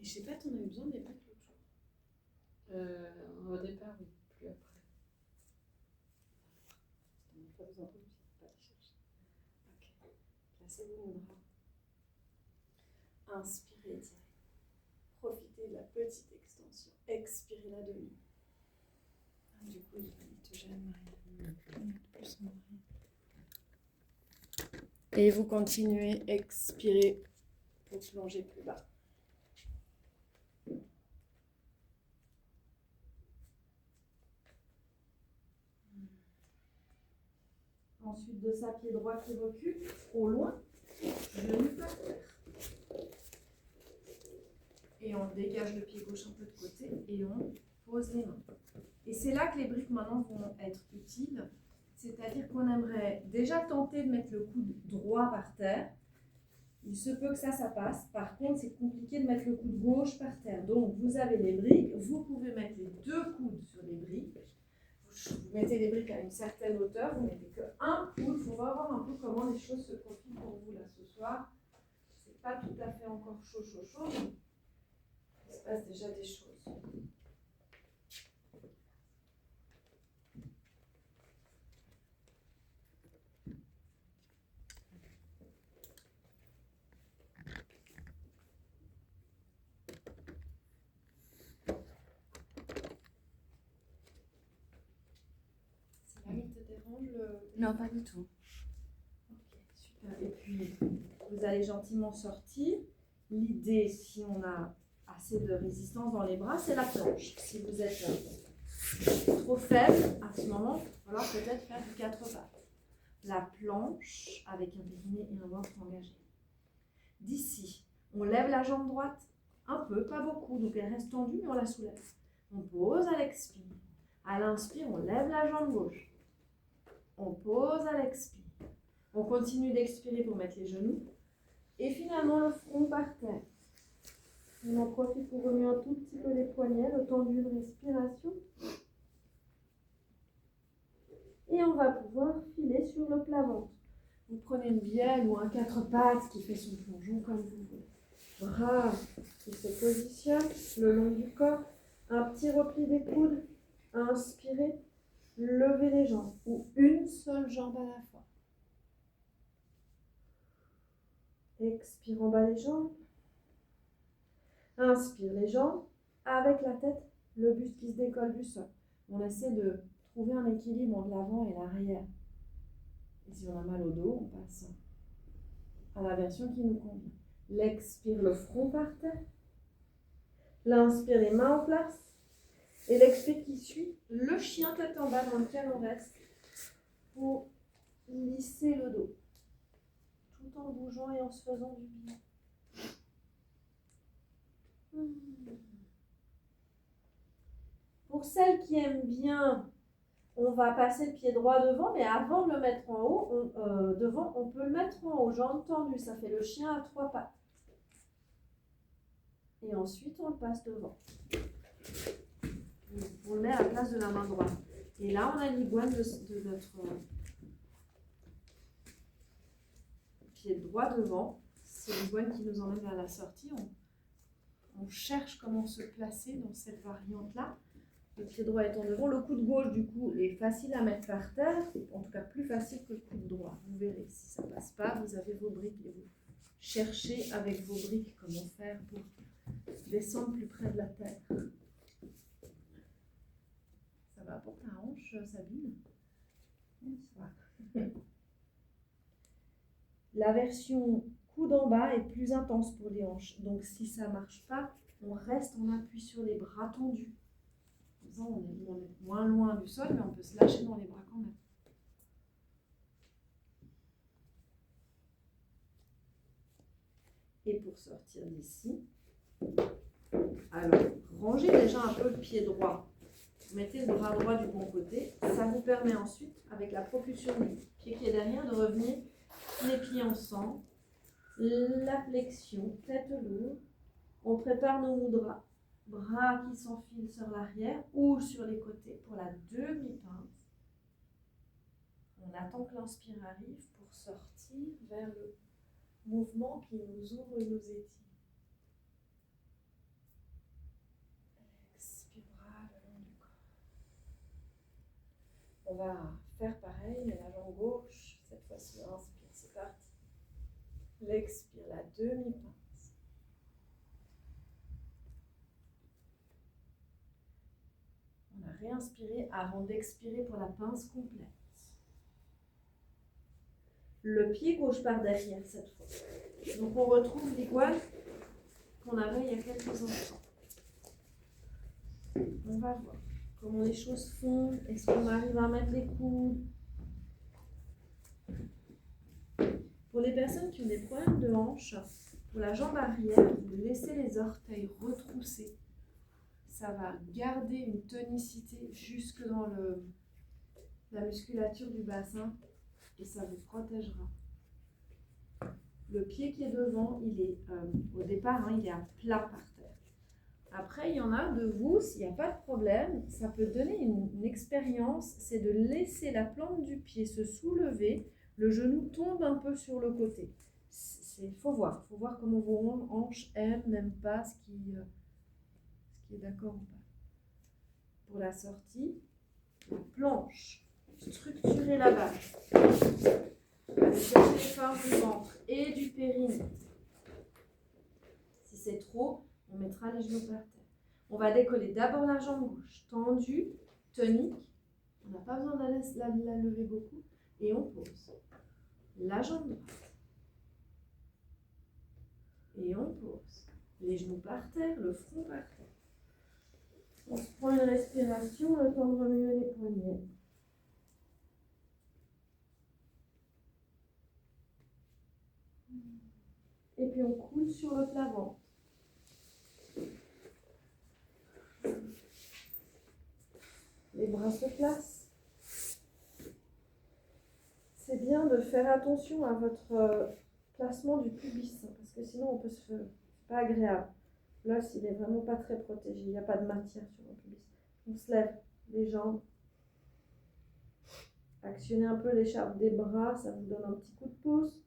je sais pas, t'en as eu besoin des briques l'autre jour? Au départ, oui, plus après. T'en as pas besoin, oui, pas les chercher. Ok. Placez-vous le bras. Inspirez direct. Profitez de la petite extension. Expirez la demi. Du coup, il te gêne rien. Plus en arrière. Et vous continuez, expirez pour plonger plus bas. Ensuite de ça, pied droit qui recule, au loin, genou par terre. Et on dégage le pied gauche un peu de côté et on pose les mains. Et c'est là que les briques maintenant vont être utiles. C'est-à-dire qu'on aimerait déjà tenter de mettre le coude droit par terre. Il se peut que ça passe. Par contre, c'est compliqué de mettre le coude gauche par terre. Donc, vous avez les briques. Vous pouvez mettre les deux coudes sur les briques. Vous mettez les briques à une certaine hauteur. Vous mettez qu'un coude. Il faut voir un peu comment les choses se profilent pour vous là ce soir. C'est pas tout à fait encore chaud. Mais il se passe déjà des choses. Non, pas du tout. Ok, super. Et puis, vous allez gentiment sortir. L'idée, si on a assez de résistance dans les bras, c'est la planche. Si vous êtes trop faible, à ce moment, il va falloir peut-être faire du 4 pattes. La planche avec un périnée et un ventre engagé. D'ici, on lève la jambe droite un peu, pas beaucoup, donc elle reste tendue, mais on la soulève. On pose à l'expire. À l'inspire, on lève la jambe gauche. On pose à l'expire. On continue d'expirer pour mettre les genoux. Et finalement, le front par terre. On en profite pour remuer un tout petit peu les poignets, le temps d'une respiration. Et on va pouvoir filer sur le plat-ventre. Vous prenez une bielle ou un 4 pattes qui fait son plongeon comme vous voulez. Bras qui se positionnent le long du corps. Un petit repli des coudes. Inspirez. Levez les jambes ou une seule jambe à la fois. Expire en bas les jambes. Inspire les jambes avec la tête, le buste qui se décolle du sol. On essaie de trouver un équilibre entre l'avant et l'arrière. Et si on a mal au dos, on passe à la version qui nous convient. L'expire, le front par terre. L'inspire, les mains en place. Et l'expire qui suit, le chien tête en bas dans lequel on reste pour lisser le dos. Tout en bougeant et en se faisant du bien. Pour celles qui aiment bien, on va passer le pied droit devant, mais avant de le mettre en haut, devant, on peut le mettre en haut, jambes tendues, ça fait le chien à 3 pattes. Et ensuite, on le passe devant. On le met à la place de la main droite. Et là, on a l'iguane de notre pied droit devant. C'est l'iguane qui nous emmène vers la sortie. On cherche comment se placer dans cette variante-là. Le pied droit étant devant. Le coude gauche, du coup, est facile à mettre par terre. En tout cas, plus facile que le coude droit. Vous verrez, si ça ne passe pas, vous avez vos briques et vous cherchez avec vos briques comment faire pour descendre plus près de la terre. Ça va pour ta hanche, Sabine? Bonsoir. La version coude en bas est plus intense pour les hanches. Donc, si ça ne marche pas, on reste en appui sur les bras tendus. Comme ça, on est moins loin du sol, mais on peut se lâcher dans les bras quand même. Et pour sortir d'ici, alors, rangez déjà un peu le pied droit. Mettez le bras droit du bon côté. Ça vous permet ensuite, avec la propulsion du pied qui est derrière, de revenir les pieds ensemble. La flexion, tête lourde. On prépare nos mudras. Bras qui s'enfilent sur l'arrière ou sur les côtés pour la demi-pince. On attend que l'inspire arrive pour sortir vers le mouvement qui nous ouvre et nous étire. On va faire pareil, mais la jambe gauche, cette fois-ci, inspire, c'est parti. L'expire, la demi-pince. On a réinspiré avant d'expirer pour la pince complète. Le pied gauche par derrière cette fois. Donc on retrouve l'iguane qu'on avait il y a quelques instants. On va voir comment les choses font. Est-ce qu'on arrive à mettre les coudes? Pour les personnes qui ont des problèmes de hanche, pour la jambe arrière, vous laissez les orteils retroussés. Ça va garder une tonicité jusque dans la musculature du bassin et ça vous protégera. Le pied qui est devant, il est au départ, il est à plat par terre. Après, il y en a de vous, s'il n'y a pas de problème, ça peut donner une expérience, c'est de laisser la plante du pied se soulever, le genou tombe un peu sur le côté. Il faut voir comment vos hanches n'aiment pas ce qui est d'accord ou pas. Pour la sortie, la planche, structurez la base. Allez chercher les forces du ventre et du périnée. Si c'est trop, on mettra les genoux par terre. On va décoller d'abord la jambe gauche, tendue, tonique. On n'a pas besoin de la lever beaucoup. Et on pose. La jambe droite. Et on pose. Les genoux par terre, le front par terre. On se prend une respiration, le temps de remuer les poignets. Et puis on coule sur le plat-ventre. Les bras se placent. C'est bien de faire attention à votre placement du pubis, parce que sinon on peut se faire. C'est pas agréable. L'os, il est vraiment pas très protégé. Il n'y a pas de matière sur le pubis. On se lève les jambes. Actionnez un peu l'écharpe des bras, ça vous donne un petit coup de pouce.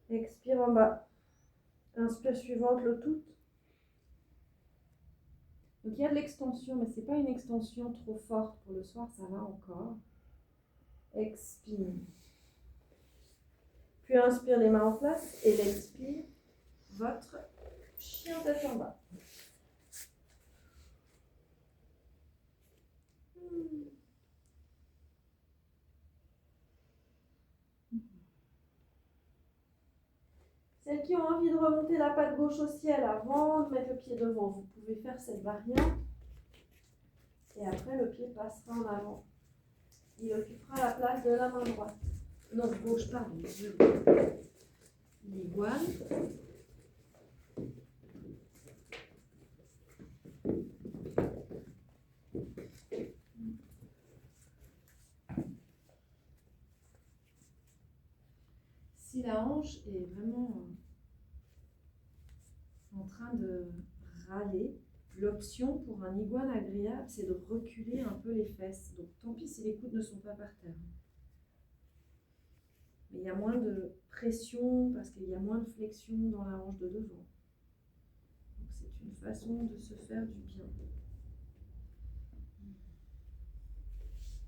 Expire en bas. Inspire suivante, le tout. Donc il y a de l'extension, mais ce n'est pas une extension trop forte pour le soir, ça va encore. Expire. Puis inspire les mains en place et l'expire. Votre chien tête en bas. Celles qui ont envie de remonter la patte gauche au ciel avant de mettre le pied devant, vous pouvez faire cette variante. Et après, le pied passera en avant. Il occupera la place de la main droite. Non, gauche, pardon. L'iguane. Si la hanche est vraiment en train de râler, l'option pour un iguane agréable, c'est de reculer un peu les fesses. Donc tant pis si les coudes ne sont pas par terre. Mais il y a moins de pression parce qu'il y a moins de flexion dans la hanche de devant. Donc c'est une façon de se faire du bien.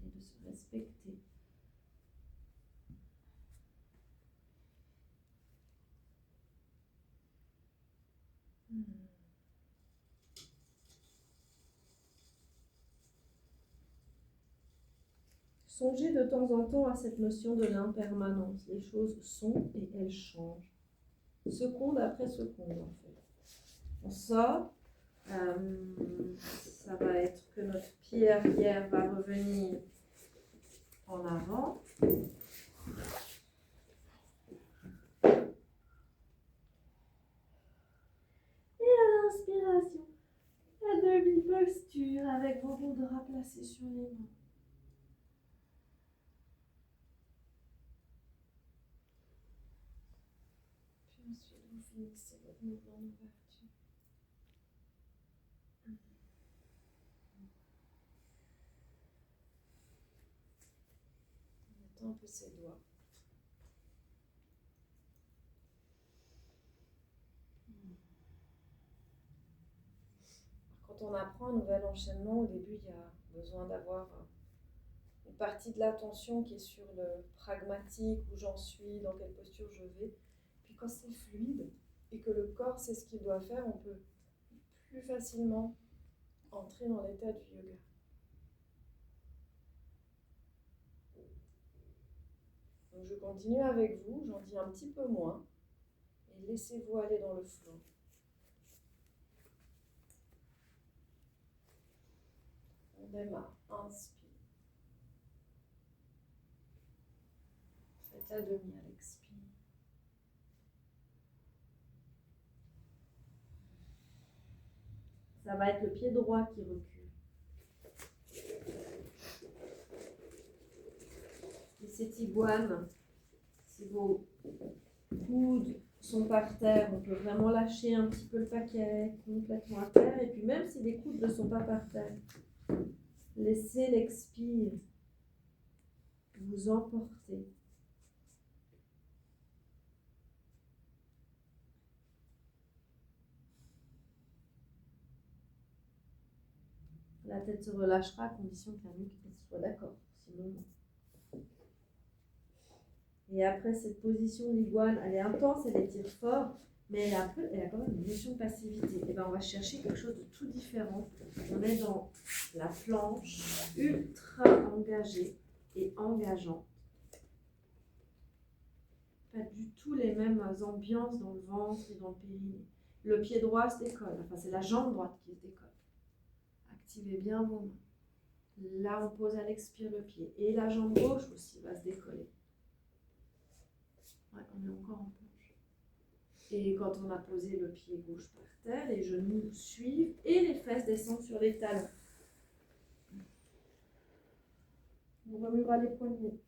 Et de se respecter. Songez de temps en temps à cette notion de l'impermanence. Les choses sont et elles changent. Seconde après seconde, en fait. On sort. Ça va être que notre pied arrière va revenir en avant. Et à l'inspiration, la demi-posture avec vos bons draps placés sur les mains. Puis ensuite, vous finissez votre mouvement d'ouverture. On attend un peu ses doigts. Quand on apprend un nouvel enchaînement, au début, il y a besoin d'avoir une partie de l'attention qui est sur le pragmatique, où j'en suis, dans quelle posture je vais. Puis quand c'est fluide et que le corps sait ce qu'il doit faire, on peut plus facilement entrer dans l'état du yoga. Donc je continue avec vous, j'en dis un petit peu moins, et laissez-vous aller dans le flot. On démarre, inspire. Faites à demi à l'expire. Ça va être le pied droit qui recule. Et cette iguane, si vos coudes sont par terre, on peut vraiment lâcher un petit peu le paquet complètement à terre. Et puis même si les coudes ne sont pas par terre, laissez l'expire vous emporter. La tête se relâchera à condition que la nuque soit d'accord. Sinon, non. Et après cette position d'iguane, elle est intense, elle étire fort, mais elle a quand même une notion de passivité. Et bien on va chercher quelque chose de tout différent. On est dans la planche ultra engagée et engageante. Pas du tout les mêmes ambiances dans le ventre et dans le périnée. Le pied droit se décolle, enfin c'est la jambe droite qui se décolle. Activez bien vos mains. Là, on pose à l'expire le pied. Et la jambe gauche aussi va se décoller. Ouais, on est encore en planche. Et quand on a posé le pied gauche par terre, les genoux suivent et les fesses descendent sur les talons. On remuera les poignets.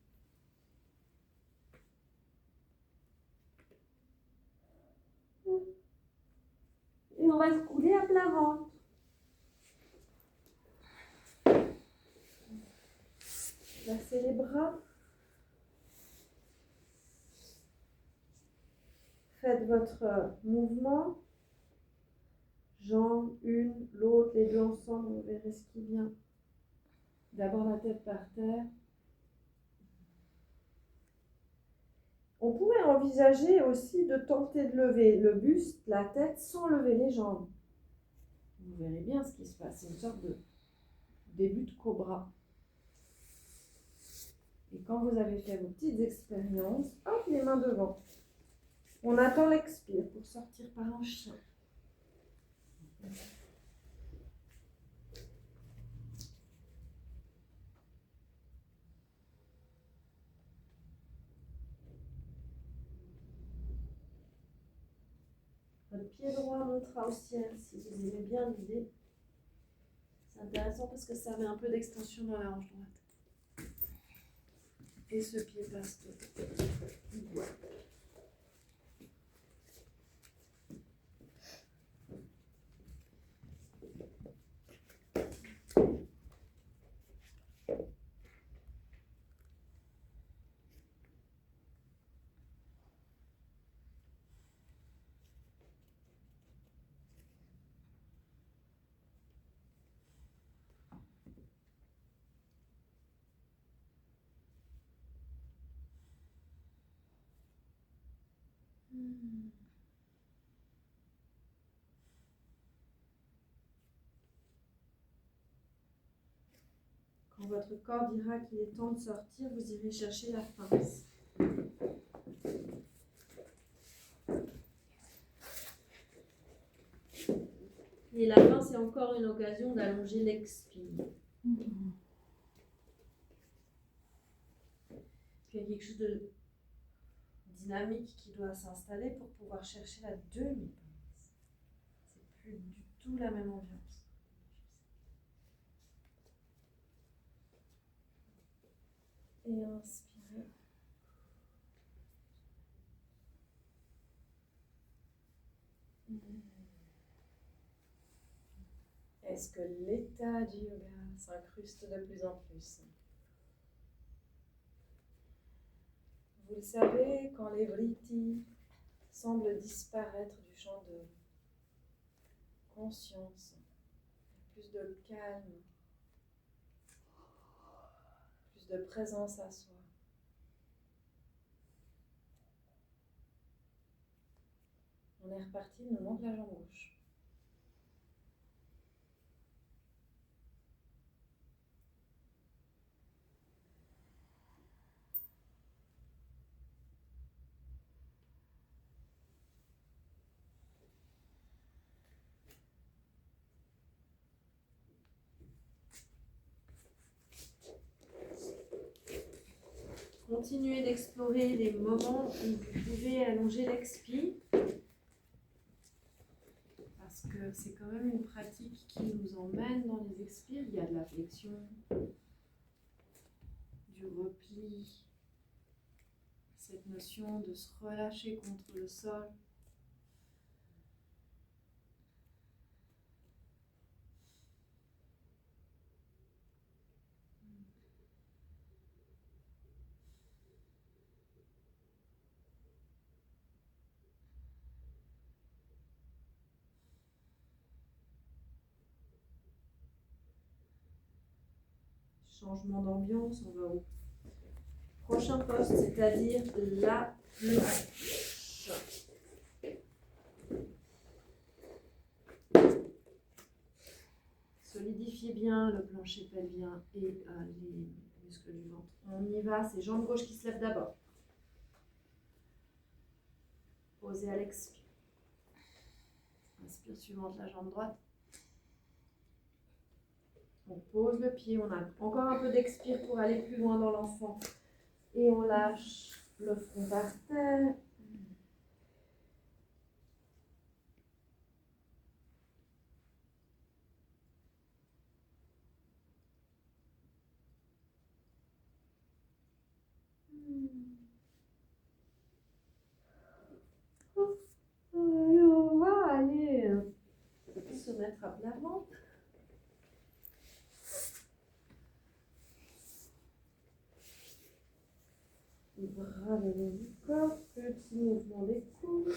Et on va se couler à plat ventre. Placez les bras. Faites votre mouvement. Jambe, une, l'autre, les deux ensemble, vous verrez ce qui vient. D'abord la tête par terre. On pourrait envisager aussi de tenter de lever le buste, la tête, sans lever les jambes. Vous verrez bien ce qui se passe. C'est une sorte de début de cobra. Et quand vous avez fait vos petites expériences, hop, les mains devant. On attend l'expire pour sortir par un chien. Votre pied droit montera au ciel si vous aimez bien l'idée. C'est intéressant parce que ça met un peu d'extension dans la hanche droite. Et ce pied passe de voilà. Quand votre corps dira qu'il est temps de sortir, vous irez chercher la pince. Et la pince est encore une occasion d'allonger l'expire. Puis il y a quelque chose de dynamique qui doit s'installer pour pouvoir chercher la demi-pince. C'est plus du tout la même ambiance. Et inspirez. Est-ce que l'état du yoga s'incruste de plus en plus? Vous le savez, quand les vrittis semblent disparaître du champ de conscience, plus de calme, plus de présence à soi. On est reparti, il nous manque la jambe gauche. Continuez d'explorer les moments où vous pouvez allonger l'expi, parce que c'est quand même une pratique qui nous emmène dans les expires. Il y a de la flexion, du repli, cette notion de se relâcher contre le sol. Changement d'ambiance, on va au prochain poste, c'est-à-dire la planche. Solidifiez bien le plancher pelvien et les muscles du ventre. On y va, c'est jambe gauche qui se lève d'abord. Posez à l'expire. Inspire suivante la jambe droite. On pose le pied, on a encore un peu d'expire pour aller plus loin dans l'enfant. Et on lâche le front par terre. Et on va aller se mettre à plat ventre. Bras le long du corps, petit mouvement des coudes.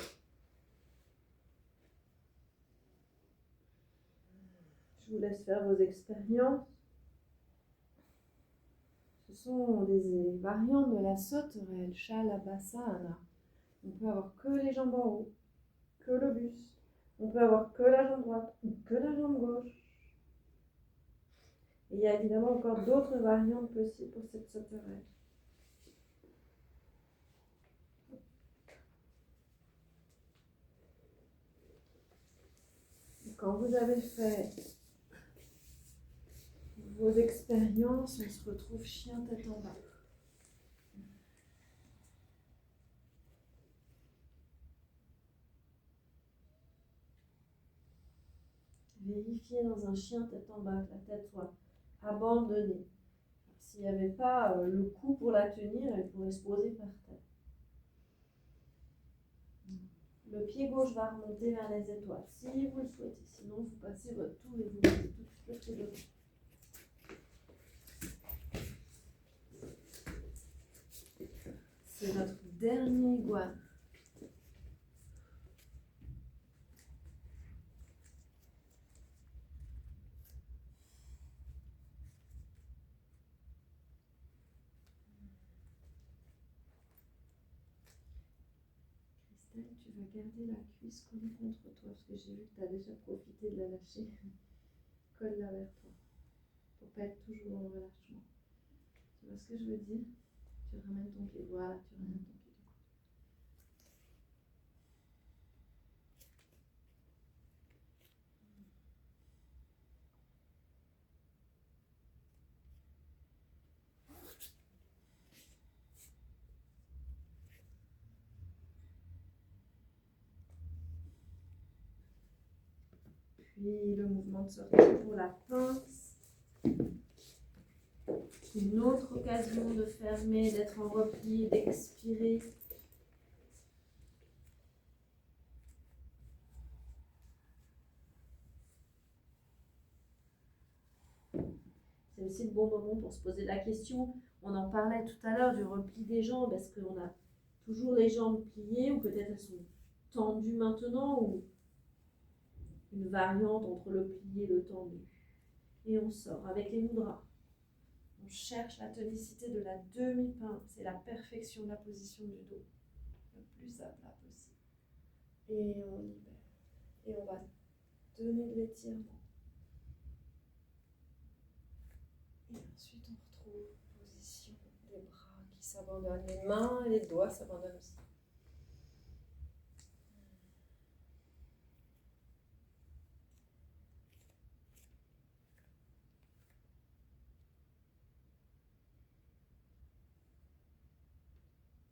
Je vous laisse faire vos expériences. Ce sont des variantes de la sauterelle, Shalabhasana. On peut avoir que les jambes en haut, que le buste. On peut avoir que la jambe droite ou que la jambe gauche. Et il y a évidemment encore d'autres variantes possibles pour cette sauterelle. Quand vous avez fait vos expériences, on se retrouve chien tête en bas. Vérifiez dans un chien tête en bas que la tête soit abandonnée. S'il n'y avait pas le cou pour la tenir, elle pourrait se poser par terre. Le pied gauche va remonter vers les étoiles, si vous le souhaitez. Sinon, vous passez votre tour et vous mettez tout de suite le pied devant. C'est notre dernier guan. Christelle, tu vas garder la cuisse collée contre toi, parce que j'ai vu que tu as déjà profité de la lâcher. Colle-la vers toi, pour pas être toujours dans le relâchement. Tu vois ce que je veux dire? Tu ramènes ton pied, voilà, tu ramènes ton pied. Puis le mouvement de sortie pour la pince. Une autre occasion de fermer, d'être en repli, d'expirer. C'est aussi le bon moment pour se poser la question. On en parlait tout à l'heure du repli des jambes. Est-ce qu'on a toujours les jambes pliées ou peut-être elles sont tendues maintenant ou une variante entre le plié et le tendu. Et on sort avec les mudras. On cherche la tonicité de la demi-pinte. C'est la perfection de la position du dos. Le plus à plat possible. Et on libère. Et on va donner de l'étirement. Et ensuite, on retrouve position des bras qui s'abandonnent. Les mains et les doigts s'abandonnent aussi.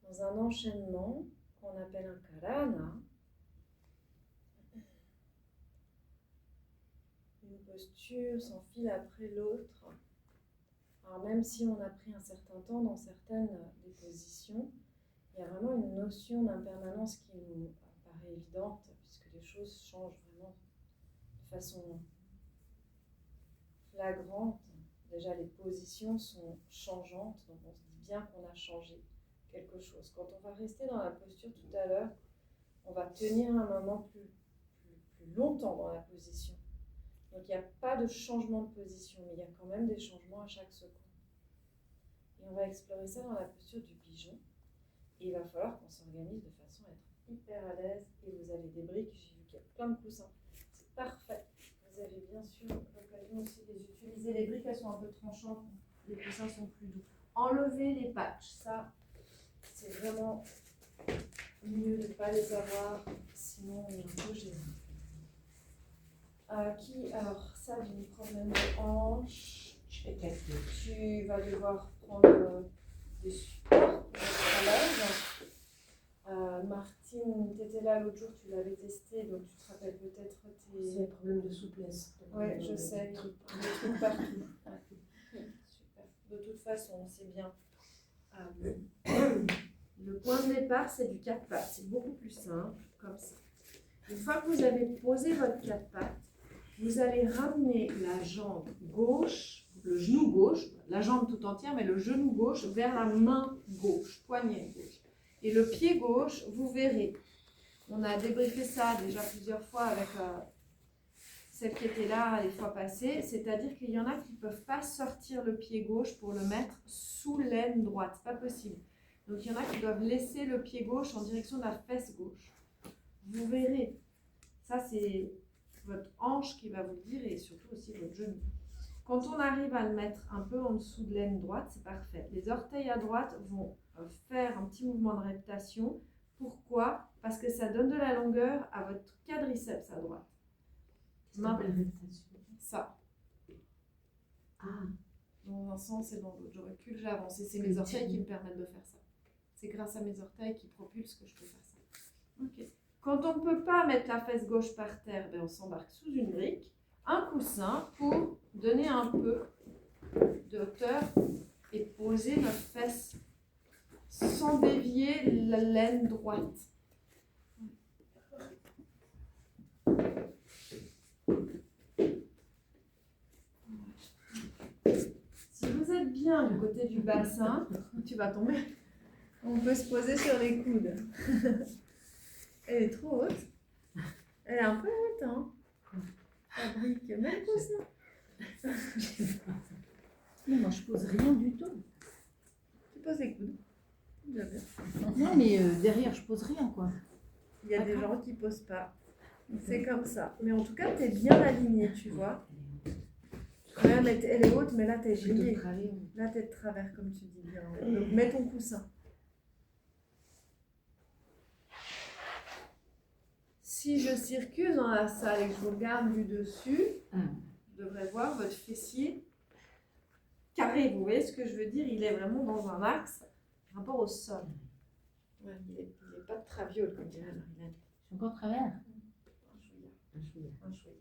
Dans un enchaînement qu'on appelle un karana, une posture s'enfile après l'autre. Alors même si on a pris un certain temps dans certaines des positions, il y a vraiment une notion d'impermanence qui nous paraît évidente, puisque les choses changent vraiment de façon flagrante. Déjà, les positions sont changeantes, donc on se dit bien qu'on a changé quelque chose. Quand on va rester dans la posture tout à l'heure, on va tenir un moment plus longtemps dans la position. Donc il n'y a pas de changement de position, mais il y a quand même des changements à chaque seconde. Et on va explorer ça dans la posture du pigeon. Et il va falloir qu'on s'organise de façon à être hyper à l'aise. Et vous avez des briques, j'ai vu qu'il y a plein de coussins. C'est parfait. Vous avez bien sûr l'occasion aussi de les utiliser. Les briques, elles sont un peu tranchantes. Les coussins sont plus doux. Enlevez les patchs. Ça, c'est vraiment mieux de ne pas les avoir. Sinon, on est un peu gêné. Alors, ça, j'ai un problème de hanche. Tu vas devoir prendre des supports pour être à l'aise. Martine, tu étais là l'autre jour, tu l'avais testé, donc tu te rappelles peut-être tes... C'est un problème de souplesse. Oui, je sais, des trucs partout. Super. De toute façon, c'est bien. Le point de départ, c'est du 4 pattes. C'est beaucoup plus simple, comme ça. Une fois que vous avez posé votre 4 pattes, vous allez ramener la jambe gauche, le genou gauche, la jambe tout entière, mais le genou gauche vers la main gauche, poignet gauche. Et le pied gauche, vous verrez. On a débriefé ça déjà plusieurs fois avec celle qui était là les fois passées. C'est-à-dire qu'il y en a qui ne peuvent pas sortir le pied gauche pour le mettre sous l'aine droite. Ce n'est pas possible. Donc il y en a qui doivent laisser le pied gauche en direction de la fesse gauche. Vous verrez. Ça, c'est votre hanche qui va vous le dire et surtout aussi votre genou. Quand on arrive à le mettre un peu en dessous de l'aine droite, c'est parfait. Les orteils à droite vont faire un petit mouvement de reptation. Pourquoi? Parce que ça donne de la longueur à votre quadriceps à droite. Ça. Ah. Dans un sens et dans l'autre. Je recule, j'avance. Et c'est mes orteils qui me permettent de faire ça. C'est grâce à mes orteils qui propulsent que je peux faire ça. Ok. Quand on ne peut pas mettre la fesse gauche par terre, ben on s'embarque sous une brique, un coussin pour donner un peu de hauteur et poser notre fesse sans dévier la laine droite. Si vous êtes bien du côté du bassin, tu vas tomber. On peut se poser sur les coudes. Elle est trop haute. Elle est un peu haute, hein. Fabrique même coussin. Mais moi, je pose rien du tout. Tu poses les coudes. Bien. Non, mais derrière, je pose rien, quoi. Il y a des gens qui posent pas. C'est comme ça. Mais en tout cas, tu es bien alignée, tu vois. Ouais, mais elle est haute, mais là, tu es pliée. Là, tu es de travers, comme tu dis bien. Donc, mets ton coussin. Si je circule dans la salle et que je vous regarde du dessus, je devrais voir votre fessier carré. Vous voyez ce que je veux dire? Il est vraiment dans un axe par rapport au sol. Ouais, il n'est pas de traviole, comme dirait Marilyn. Je suis encore travers. Un chouïa.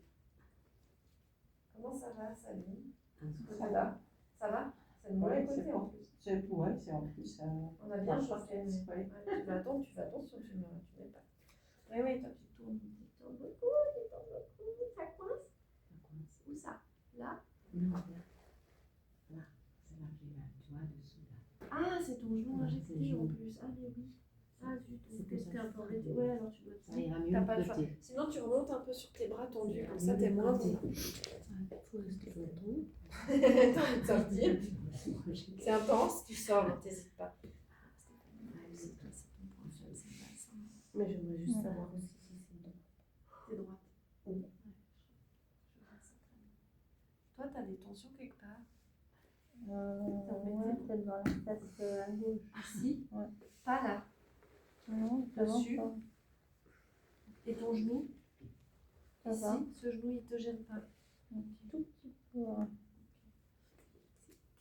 Comment ça va, Saline? Ça va? Ça va? C'est le mauvais côté en plus. C'est en plus. On a bien changé. Tu fais attention, tu mets pas. Oui, toi tu tournes beaucoup. Ça coince? Où ça? Là? Non, là. Là. C'est là que j'ai là, tu vois, dessous là. Ah, c'est ton genou Ouais, injecté c'est en le plus. Ah, mais oui. Ah, zut, C'est que t'es ça. un peu embêté. Ouais, alors tu dois Ça ira mieux t'as pas de le choix. côté. Sinon, tu remontes un peu sur tes bras tendus, comme ça, t'es moins bon. Il faut rester longtemps. T'as envie de sortir. C'est intense, tu sors, hein, t'hésites pas. Mais j'aimerais juste savoir aussi si c'est droit. C'est droite. Oui. Toi, t'as des tensions quelque part? Ouais, peut-être dans la tête à gauche. Ici? Ouais. Pas là. Non, Dessus. pas. Et ton genou? Ça Ici, va. ce genou, il te gêne pas. Un tout petit peu. Ouais.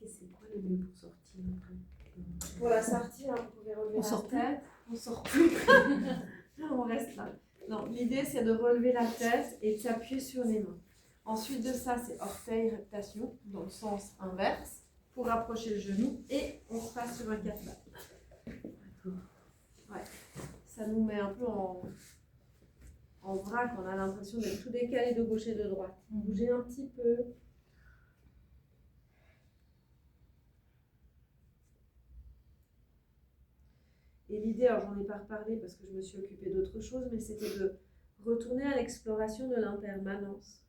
Et c'est quoi le mieux pour sortir après? Pour la sortie, hein, vous pouvez relever On la sort plus. tête. On sort plus. On reste là. Non, l'idée, c'est de relever la tête et de s'appuyer sur les mains. Ensuite de ça, c'est orteil, reptation, dans le sens inverse, pour rapprocher le genou. Et on se passe sur un quatre pattes. Ouais. Ça nous met un peu en vrac. On a l'impression d'être tout décalé de gauche et de droite. Bougez un petit peu. Et l'idée, alors j'en ai pas reparlé parce que je me suis occupée d'autre chose, mais c'était de retourner à l'exploration de l'impermanence.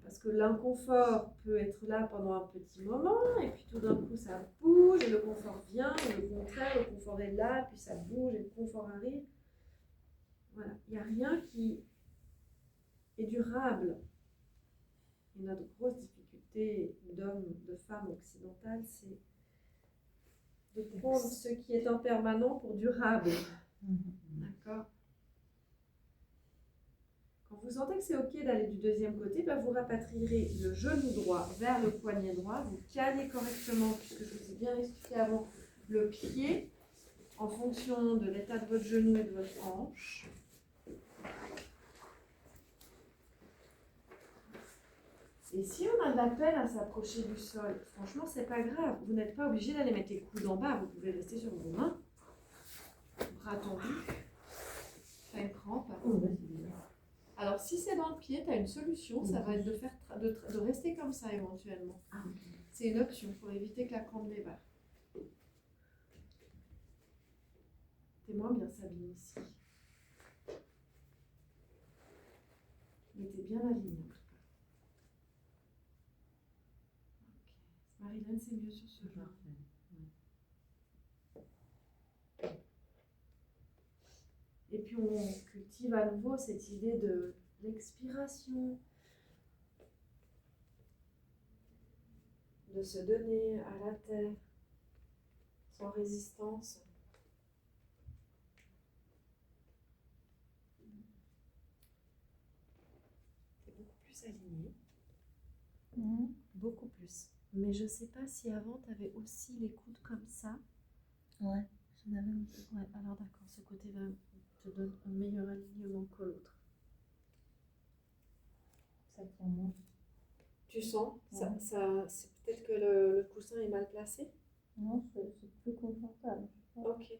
Parce que l'inconfort peut être là pendant un petit moment, et puis tout d'un coup ça bouge, et le confort vient, et le contraire, le confort est là, puis ça bouge, et le confort arrive. Voilà, il n'y a rien qui est durable. Et notre grosse difficulté d'homme, de femme occidentale, c'est de prendre ce qui est impermanent pour durable. D'accord? Quand vous sentez que c'est ok d'aller du deuxième côté, bah vous rapatrierez le genou droit vers le poignet droit, vous calez correctement, puisque je vous ai bien expliqué avant, le pied en fonction de l'état de votre genou et de votre hanche. Et si on a de la peine à s'approcher du sol, franchement, c'est pas grave. Vous n'êtes pas obligé d'aller mettre les coudes en bas, vous pouvez rester sur vos mains, bras tendus, pas une crampe. Alors, si c'est dans le pied, tu as une solution, ça va être de rester comme ça éventuellement. Ah, ok. C'est une option pour éviter que la crampe débarque. T'es moins bien Sabine ici. Mais t'es bien alignée en tout cas. Ok. Marilyn, c'est mieux sur ce genre. Et puis on cultive à nouveau cette idée de l'expiration, de se donner à la terre, sans résistance. T'es beaucoup plus alignée, beaucoup plus. Mais je sais pas si avant tu avais aussi les coudes comme ça. Ouais, j'en avais aussi. Ouais, alors d'accord, ce côté-là te donne un meilleur alignement que l'autre. Ça tient moins. Tu sens Ouais. c'est peut-être que le coussin est mal placé. Non, c'est plus confortable. Ok.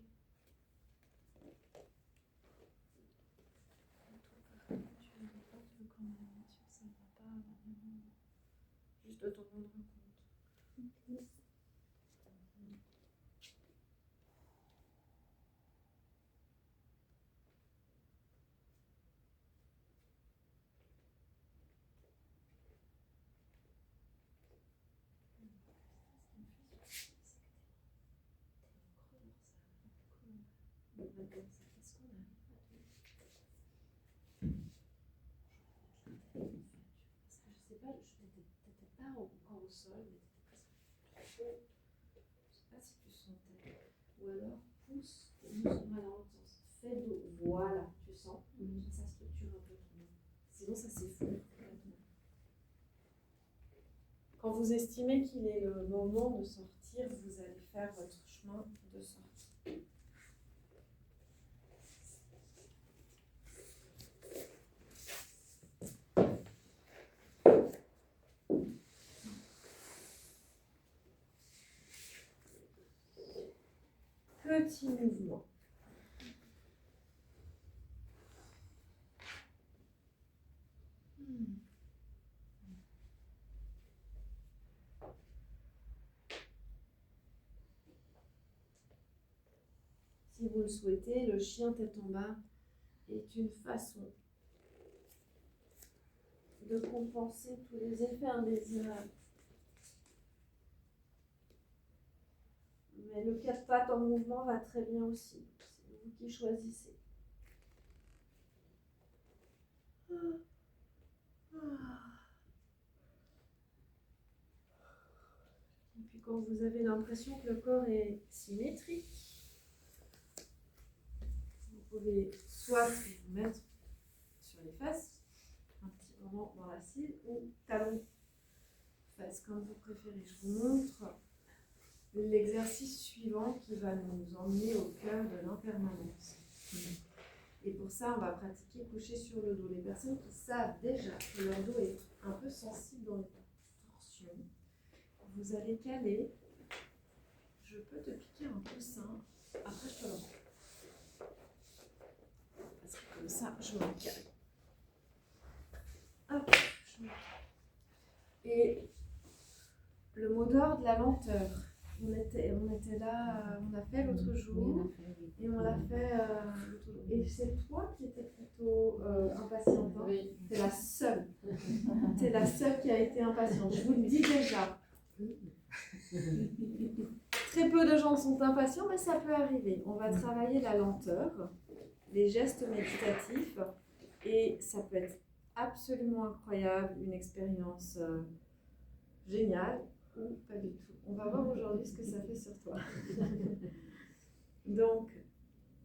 Juste de t'en rendre compte. T'étais pas encore au sol, mais t'étais presque trop. Je sais pas si tu sentais. Ou alors pousse tes muscles dans l'autre sens. Fais dos. Voilà, tu sens. Ça structure un peu ton dos. Sinon, ça s'effondre complètement. Quand vous estimez qu'il est le moment de sortir, vous allez faire votre chemin de sortie. Petit mouvement. Si vous le souhaitez, le chien tête en bas est une façon de compenser tous les effets indésirables. Mais le 4 pattes en mouvement va très bien aussi. C'est vous qui choisissez. Et puis quand vous avez l'impression que le corps est symétrique, vous pouvez soit vous mettre sur les fesses, un petit moment dans l'assise, ou talons fesses, comme vous préférez. Je vous montre l'exercice suivant qui va nous emmener au cœur de l'impermanence. Et pour ça, on va pratiquer coucher sur le dos. Les personnes qui savent déjà que leur dos est un peu sensible dans les torsions, vous allez caler. Je peux te piquer un coussin, après je te le rends. Parce que comme ça, je me cale. Hop, je me cale. Et le mot d'ordre, la lenteur. On était là, on l'a fait l'autre jour, et on l'a fait l'autre jour. Et c'est toi qui étais plutôt impatiente. Hein. Oui. T'es la seule. T'es la seule qui a été impatiente. Je vous le dis déjà. Très peu de gens sont impatients, mais ça peut arriver. On va travailler la lenteur, les gestes méditatifs, et ça peut être absolument incroyable, une expérience géniale, ou pas du tout. On va voir aujourd'hui ce que ça fait sur toi. Donc,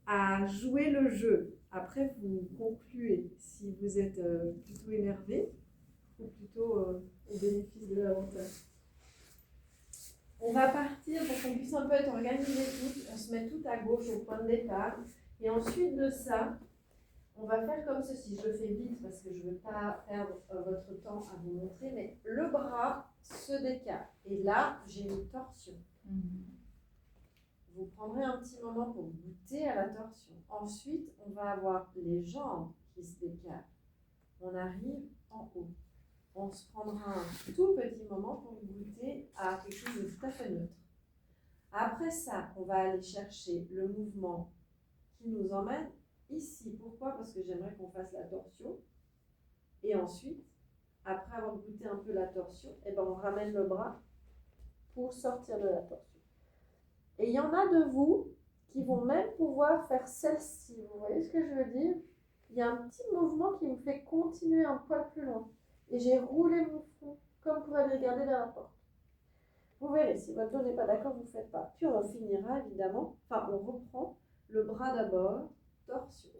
à jouer le jeu. Après, vous concluez si vous êtes plutôt énervé ou plutôt au bénéfice de l'avantage. On va partir pour qu'on puisse un peu être organisé toutes. On se met tout à gauche au point de départ. Et ensuite de ça, on va faire comme ceci. Je le fais vite parce que je ne veux pas perdre votre temps à vous montrer. Mais le bras se décale. Et là, j'ai une torsion. Vous prendrez un petit moment pour goûter à la torsion. Ensuite, on va avoir les jambes qui se décalent. On arrive en haut. On se prendra un tout petit moment pour goûter à quelque chose de tout à fait neutre. Après ça, on va aller chercher le mouvement qui nous emmène ici. Pourquoi? Parce que j'aimerais qu'on fasse la torsion. Et ensuite, après avoir goûté un peu la torsion, on ramène le bras pour sortir de la torsion. Et il y en a de vous qui vont même pouvoir faire celle-ci. Vous voyez ce que je veux dire? Il y a un petit mouvement qui me fait continuer un poil plus loin. Et j'ai roulé mon front comme pour aller regarder dans la porte. Vous verrez, si votre dos n'est pas d'accord, vous ne faites pas. Puis on finira évidemment, on reprend le bras d'abord, torsion,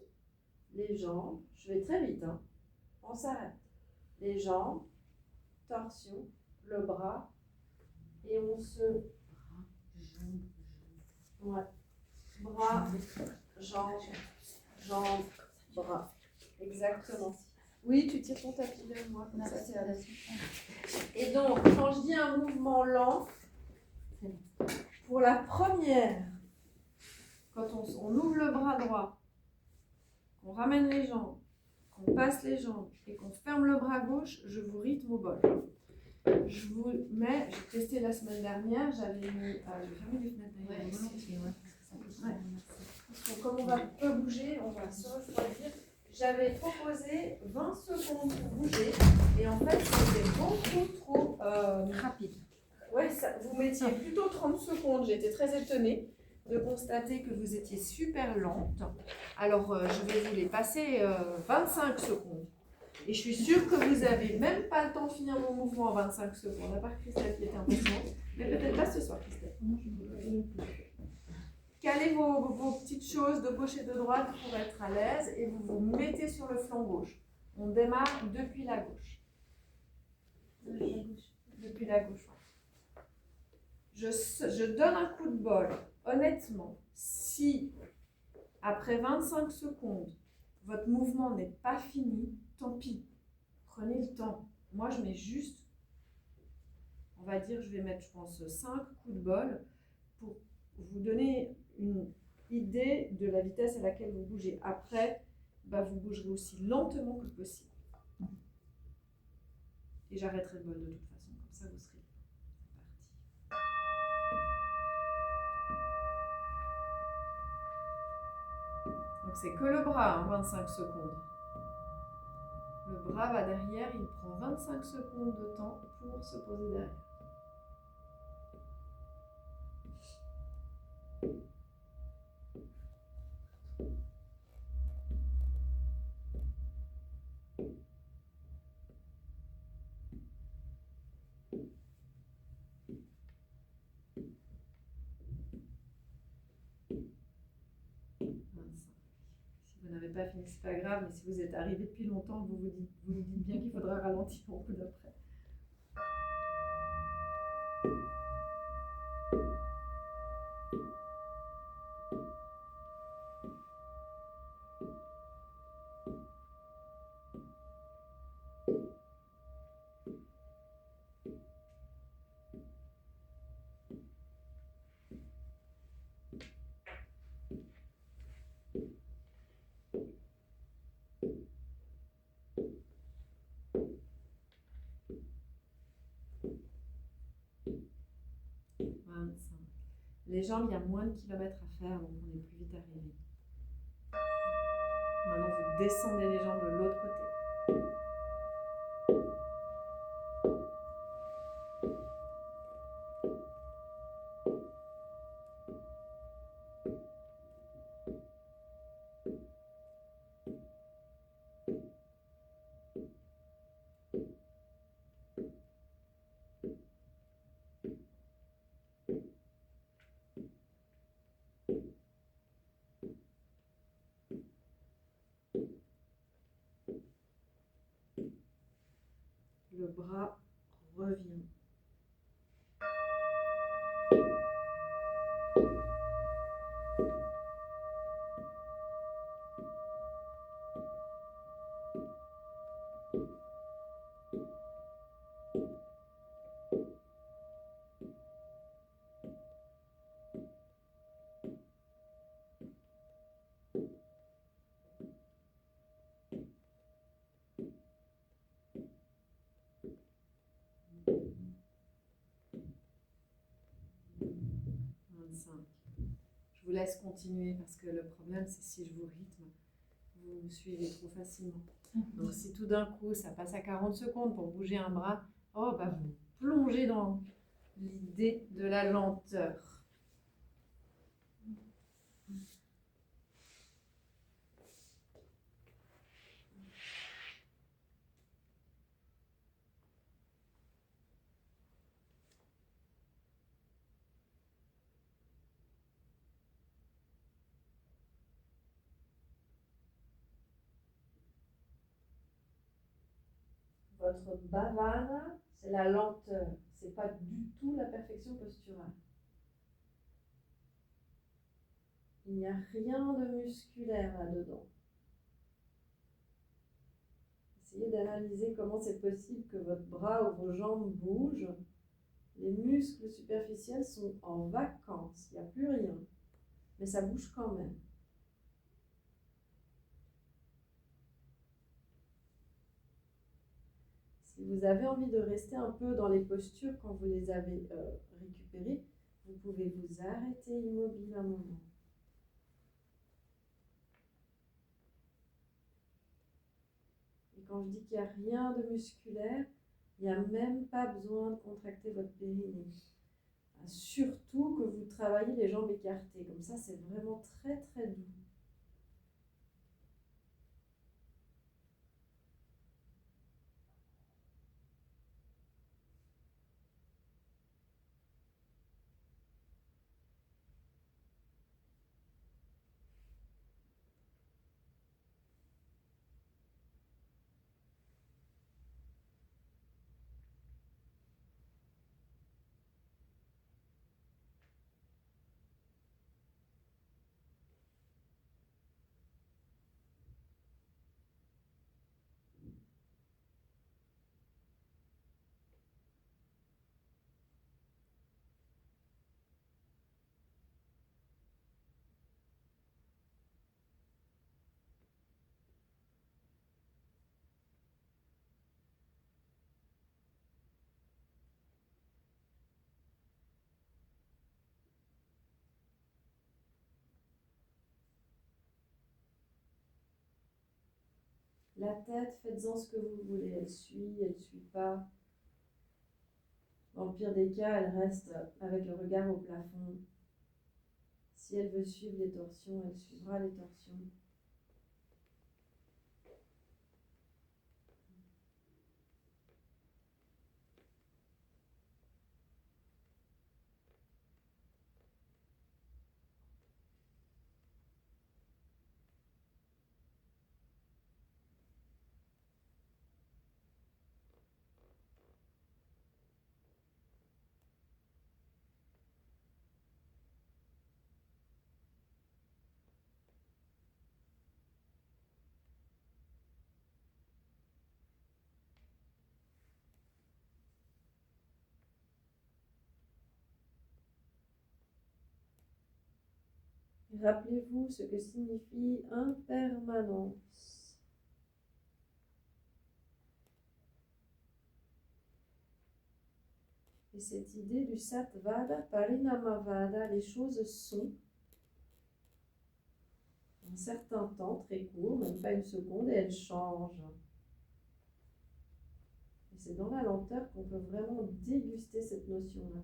les jambes, je vais très vite, hein. On s'arrête. Les jambes, torsion, le bras, et on se... Ouais. Bras, jambes, jambes, bras. Exactement. Oui, tu tires ton tapis vers moi, comme ça c'est à l'aise. Et donc, quand je dis un mouvement lent, pour la première, quand on ouvre le bras droit, qu'on ramène les jambes, qu'on passe les jambes et qu'on ferme le bras gauche, je vous rythme au bol. Je vous mets, j'ai testé la semaine dernière, j'avais mis, j'ai fermé les fenêtres d'ailleurs. Comme on va peu bouger, on va se refroidir. J'avais proposé 20 secondes pour bouger et en fait c'était beaucoup trop rapide. Ouais, vous mettiez plutôt 30 secondes. J'étais très étonnée de constater que vous étiez super lente. Alors je vais vous les passer 25 secondes. Et je suis sûre que vous n'avez même pas le temps de finir vos mouvements en 25 secondes, à part Christelle qui était impatiente. Mais peut-être pas ce soir, Christelle. Calez vos petites choses de gauche et de droite pour être à l'aise et vous vous mettez sur le flanc gauche. On démarre depuis la gauche. Depuis la gauche. Je donne un coup de bol. Honnêtement, si après 25 secondes, votre mouvement n'est pas fini, tant pis. Prenez le temps. Moi, je mets juste, on va dire, je vais mettre, je pense, 5 coups de bol pour vous donner une idée de la vitesse à laquelle vous bougez. Après, vous bougerez aussi lentement que possible. Et j'arrêterai le bol de toute façon, comme ça vous serez parti. Donc c'est que le bras, 25 secondes. Le bras va derrière, il prend 25 secondes de temps pour se poser derrière. Si vous n'avez pas fini, c'est pas grave, mais si vous êtes arrivé depuis longtemps, vous dites bien qu'il faudra ralentir au coup d'après. Les jambes, il y a moins de kilomètres à faire, donc on est plus vite arrivé. Maintenant, vous descendez les jambes de l'autre côté. Le bras revient. Je vous laisse continuer parce que le problème, c'est si je vous rythme, vous me suivez trop facilement. Donc, si tout d'un coup, ça passe à 40 secondes pour bouger un bras, oh, bah, vous plongez dans l'idée de la lenteur. Votre bavane, c'est la lenteur. C'est pas du tout la perfection posturale. Il n'y a rien de musculaire là-dedans. Essayez d'analyser comment c'est possible que votre bras ou vos jambes bougent. Les muscles superficiels sont en vacances, il n'y a plus rien. Mais ça bouge quand même. Si vous avez envie de rester un peu dans les postures quand vous les avez récupérées, vous pouvez vous arrêter immobile un moment. Et quand je dis qu'il n'y a rien de musculaire, il n'y a même pas besoin de contracter votre périnée. Surtout que vous travaillez les jambes écartées. Comme ça, c'est vraiment très très doux. La tête, faites-en ce que vous voulez. Elle suit pas. Dans le pire des cas, elle reste avec le regard au plafond. Si elle veut suivre les torsions, elle suivra les torsions. Rappelez-vous ce que signifie impermanence. Et cette idée du Satvada, Parinamavada, les choses sont un certain temps, très court, même pas une seconde, et elles changent. Et c'est dans la lenteur qu'on peut vraiment déguster cette notion-là.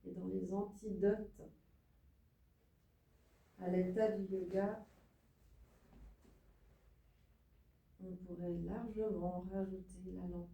Et dans les antidotes à l'état du yoga, on pourrait largement rajouter la lenteur.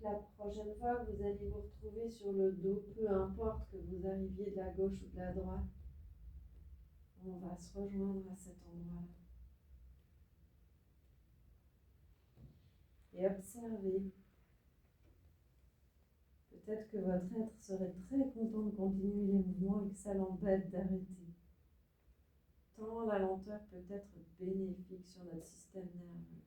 La prochaine fois, vous allez vous retrouver sur le dos, peu importe que vous arriviez de la gauche ou de la droite. On va se rejoindre à cet endroit-là. Et observez. Peut-être que votre être serait très content de continuer les mouvements et que ça l'embête d'arrêter. Tant la lenteur peut être bénéfique sur notre système nerveux.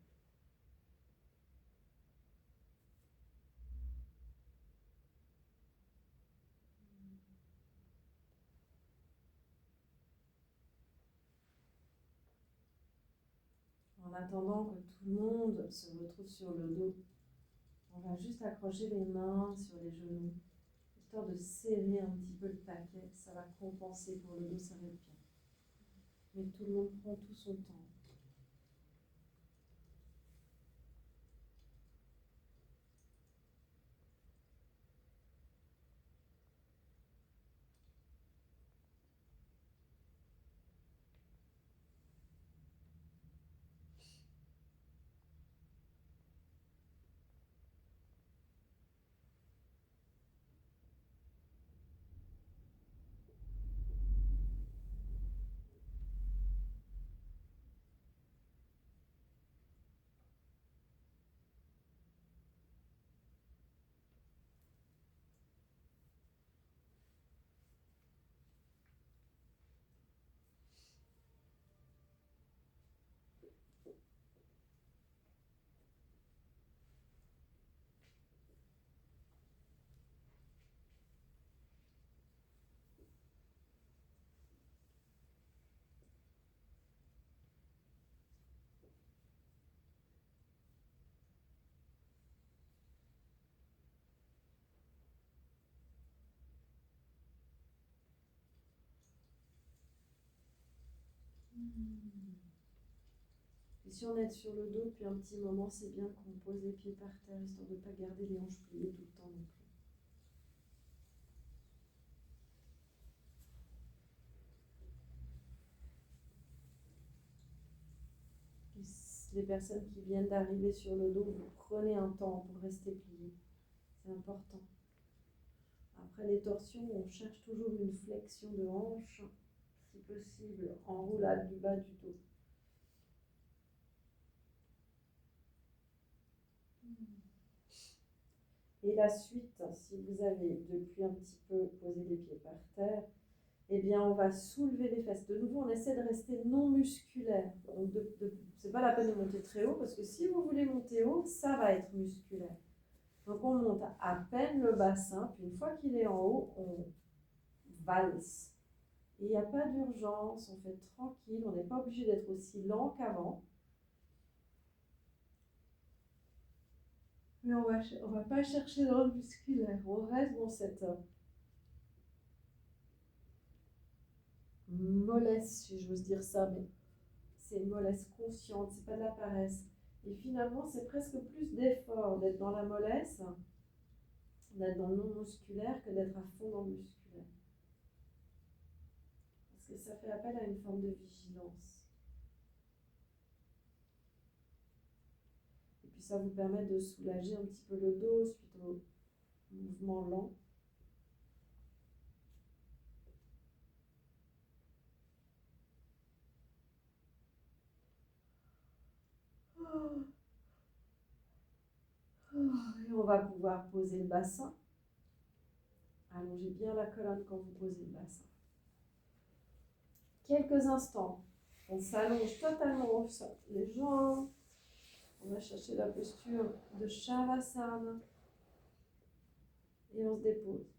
En attendant que tout le monde monde se retrouve sur le dos, on va juste accrocher les mains sur les genoux, histoire de serrer un petit peu le paquet. Ça va compenser pour le dos, ça va être bien. Mais tout le monde prend tout son temps. Et si on est sur le dos depuis un petit moment, c'est bien qu'on pose les pieds par terre, histoire de ne pas garder les hanches pliées tout le temps non plus. Les personnes qui viennent d'arriver sur le dos, vous prenez un temps pour rester plié. C'est important. Après les torsions, on cherche toujours une flexion de hanche, si possible, en roulade du bas du dos. Et la suite, si vous avez depuis un petit peu posé les pieds par terre, eh bien on va soulever les fesses. De nouveau, on essaie de rester non musculaire. Donc c'est pas la peine de monter très haut, parce que si vous voulez monter haut, ça va être musculaire. Donc on monte à peine le bassin, puis une fois qu'il est en haut, on valse. Et il n'y a pas d'urgence, on fait tranquille, on n'est pas obligé d'être aussi lent qu'avant. Mais on va pas chercher dans le musculaire, on reste dans cette mollesse, si j'ose dire ça, mais c'est une mollesse consciente, c'est pas de la paresse. Et finalement, c'est presque plus d'effort d'être dans la mollesse, d'être dans le non musculaire, que d'être à fond dans le musculaire. Parce que ça fait appel à une forme de vigilance. Et puis ça vous permet de soulager un petit peu le dos suite au mouvement lent. Et on va pouvoir poser le bassin. Allongez bien la colonne quand vous posez le bassin. Quelques instants, on s'allonge totalement au sol. Les jambes, on va chercher la posture de Shavasana et on se dépose.